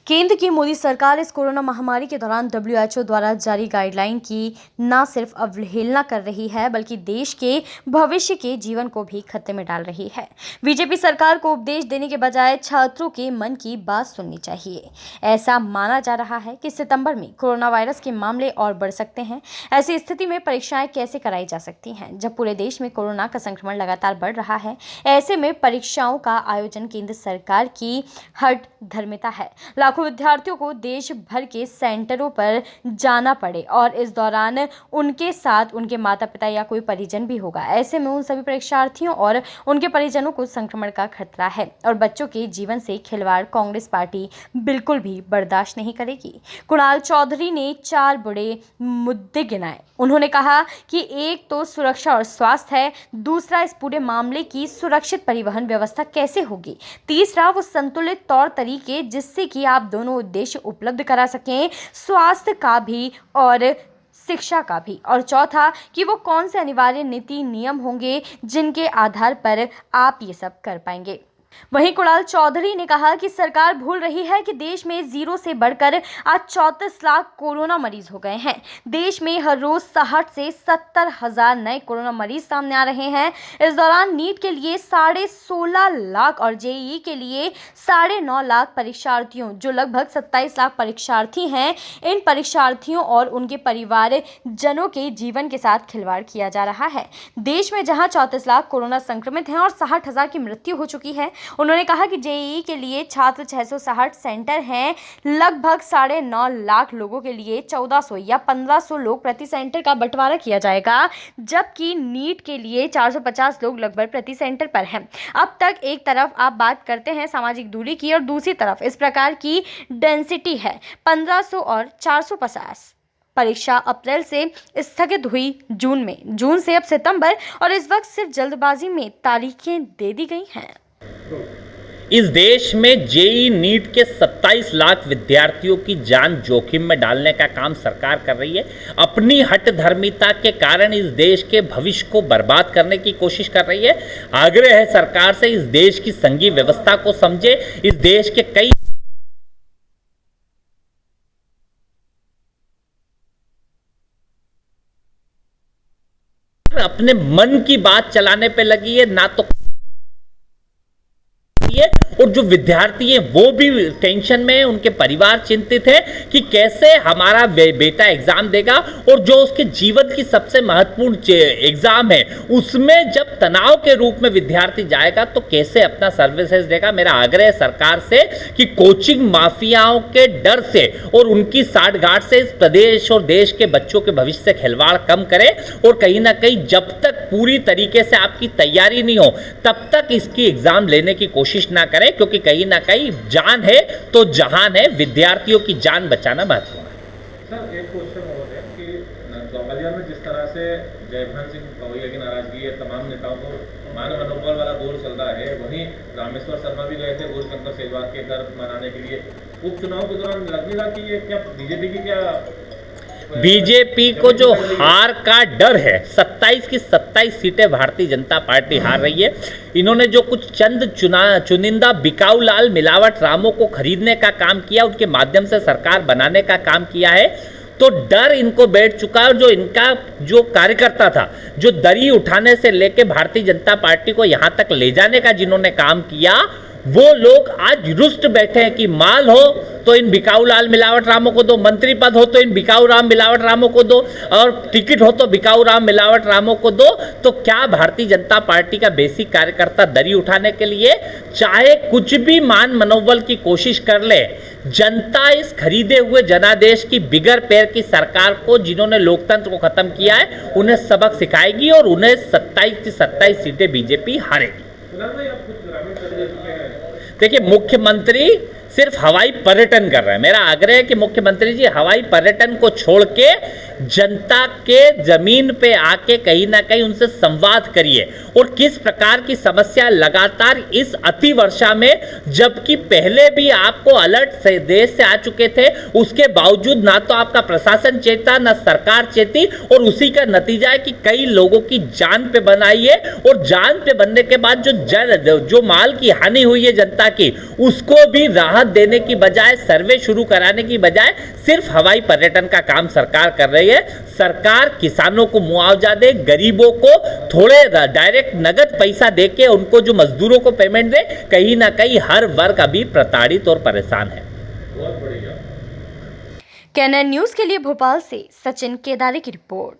केंद्र की मोदी सरकार इस कोरोना महामारी के दौरान WHO द्वारा जारी गाइडलाइन की न सिर्फ अवहेलना कर रही है बल्कि देश के भविष्य के जीवन को भी खतरे में डाल रही है। बीजेपी सरकार को उपदेश देने के बजाय छात्रों के मन की बात सुननी चाहिए। ऐसा माना जा रहा है कि सितंबर में कोरोना वायरस के मामले और बढ़ सकते हैं। ऐसी स्थिति में परीक्षाएं कैसे कराई जा सकती हैं जब पूरे देश में कोरोना का संक्रमण लगातार बढ़ रहा है। ऐसे में परीक्षाओं का आयोजन केंद्र सरकार की हठधर्मिता है। लाखों विद्यार्थियों को देश भर के सेंटरों पर जाना पड़े और इस दौरान उनके साथ उनके माता पिता या कोई परिजन भी होगा। ऐसे में उन सभी परीक्षार्थियों और उनके परिजनों को संक्रमण का खतरा है और बच्चों के जीवन से खिलवाड़ कांग्रेस पार्टी बिल्कुल भी बर्दाश्त नहीं करेगी। कुणाल चौधरी ने 4 बड़े मुद्दे गिनाए। उन्होंने कहा कि एक तो सुरक्षा और स्वास्थ्य है, दूसरा इस पूरे मामले की सुरक्षित परिवहन व्यवस्था कैसे होगी, तीसरा वो संतुलित तौर तरीके जिससे कि आप दोनों उद्देश्य उपलब्ध करा सकें, स्वास्थ्य का भी और शिक्षा का भी, और चौथा कि वो कौन से अनिवार्य नीति नियम होंगे जिनके आधार पर आप ये सब कर पाएंगे। वहीं कुणाल चौधरी ने कहा कि सरकार भूल रही है कि देश में 0 से बढ़कर आज 34 लाख कोरोना मरीज हो गए हैं। देश में हर रोज 60 से 70 हजार नए कोरोना मरीज सामने आ रहे हैं। इस दौरान नीट के लिए 16.5 लाख और जेईई के लिए 9.5 लाख परीक्षार्थियों, जो लगभग 27 लाख परीक्षार्थी हैं, इन परीक्षार्थियों और उनके परिवार जनों के जीवन के साथ खिलवाड़ किया जा रहा है। देश में जहां 34 लाख कोरोना संक्रमित हैं और 60 हजार की मृत्यु हो चुकी है। उन्होंने कहा कि जेईई के लिए छात्र 660 सेंटर हैं, लगभग 9.5 लाख लोगों के लिए 1400 या 1500 लोग प्रति सेंटर का बंटवारा किया जाएगा, जबकि नीट के लिए 450 लोग लगभग प्रति सेंटर पर हैं। अब तक एक तरफ आप बात करते हैं सामाजिक दूरी की और दूसरी तरफ इस प्रकार की डेंसिटी है 1500 और 450। परीक्षा अप्रैल से स्थगित हुई जून से अब सितंबर, और इस वक्त सिर्फ जल्दबाजी में तारीखें दे दी गई हैं। इस देश में जेईई नीट के 27 लाख विद्यार्थियों की जान जोखिम में डालने का काम सरकार कर रही है। अपनी हठधर्मिता के कारण इस देश के भविष्य को बर्बाद करने की कोशिश कर रही है। आग्रह है सरकार से इस देश की संघीय व्यवस्था को समझे। इस देश के कई अपने मन की बात चलाने पे लगी है, ना तो और जो विद्यार्थी है वो भी टेंशन में है, उनके परिवार चिंतित है कि कैसे हमारा बेटा एग्जाम देगा, और जो उसके जीवन की सबसे महत्वपूर्ण एग्जाम है उसमें जब तनाव के रूप में विद्यार्थी जाएगा तो कैसे अपना सर्विसेज देगा। मेरा आग्रह है सरकार से कि कोचिंग माफियाओं के डर से और उनकी साठगांठ से इस प्रदेश और देश के बच्चों के भविष्य से खिलवाड़ कम करे, और कहीं ना कहीं जब तक पूरी तरीके से आपकी तैयारी नहीं हो तब तक इसकी एग्जाम लेने की कोशिश ना करें, क्योंकि कहीं ना कहीं जान है तो जहान है। विद्यार्थियों की जान बचाना महत्वपूर्ण है। सर, एक क्वेश्चन और है कि ग्वालियर में जिस तरह से जयभान सिंह पवैया की नाराजगी है, तमाम नेताओं को मान मनोबल वाला दौर चल रहा है, वहीं रामेश्वर शर्मा भी गए थे भोजशंकर सहवाग के घर मनाने के लिए। उपचुनाव के दौरान लग नहीं रहा कि ये क्या बीजेपी को जो हार का डर है, 27 की 27 सीटें भारतीय जनता पार्टी हार रही है। इन्होंने जो कुछ चंद चुनिंदा बिकाऊ लाल मिलावट रामों को खरीदने का काम किया, उनके माध्यम से सरकार बनाने का काम किया है, तो डर इनको बैठ चुका है। और जो इनका जो कार्यकर्ता था, जो दरी उठाने से लेके भारतीय जनता पार्टी को यहाँ तक ले जाने का जिन्होंने काम किया, वो लोग आज रुष्ट बैठे हैं कि माल हो तो इन बिकाऊ लाल मिलावट रामों को दो, मंत्री पद हो तो इन बिकाऊ राम मिलावट रामों को दो, और टिकट हो तो बिकाऊ राम मिलावट रामों को दो। तो क्या भारतीय जनता पार्टी का बेसिक कार्यकर्ता दरी उठाने के लिए चाहे कुछ भी मान मनोबल की कोशिश कर ले, जनता इस खरीदे हुए जनादेश की बिगर पैर की सरकार को, जिन्होंने लोकतंत्र को खत्म किया है, उन्हें सबक सिखाएगी और उन्हें 27 की 27 सीटें बीजेपी हारेगी। देखिए, मुख्यमंत्री सिर्फ हवाई पर्यटन कर रहे हैं। मेरा आग्रह है कि मुख्यमंत्री जी हवाई पर्यटन को छोड़ के जनता के जमीन पे आके कहीं ना कहीं उनसे संवाद करिए और किस प्रकार की समस्या लगातार इस अति वर्षा में, जबकि पहले भी आपको अलर्ट से देश से आ चुके थे, उसके बावजूद ना तो आपका प्रशासन चेता ना सरकार चेती, और उसी का नतीजा है कि कई लोगों की जान पे बनाई है, और जान पे बनने के बाद जो माल की हानि हुई है जनता की, उसको भी राहत देने की बजाय, सर्वे शुरू कराने की बजाय सिर्फ हवाई पर्यटन का काम सरकार कर रही है। सरकार किसानों को मुआवजा दे, गरीबों को थोड़े डायरेक्ट नगद पैसा देके उनको जो मजदूरों को पेमेंट दे, कहीं ना कहीं हर वर्ग अभी प्रताड़ित और परेशान है। बहुत बढ़िया। कैनन न्यूज़ के लिए भोपाल से सचिन केदारी की रिपोर्ट।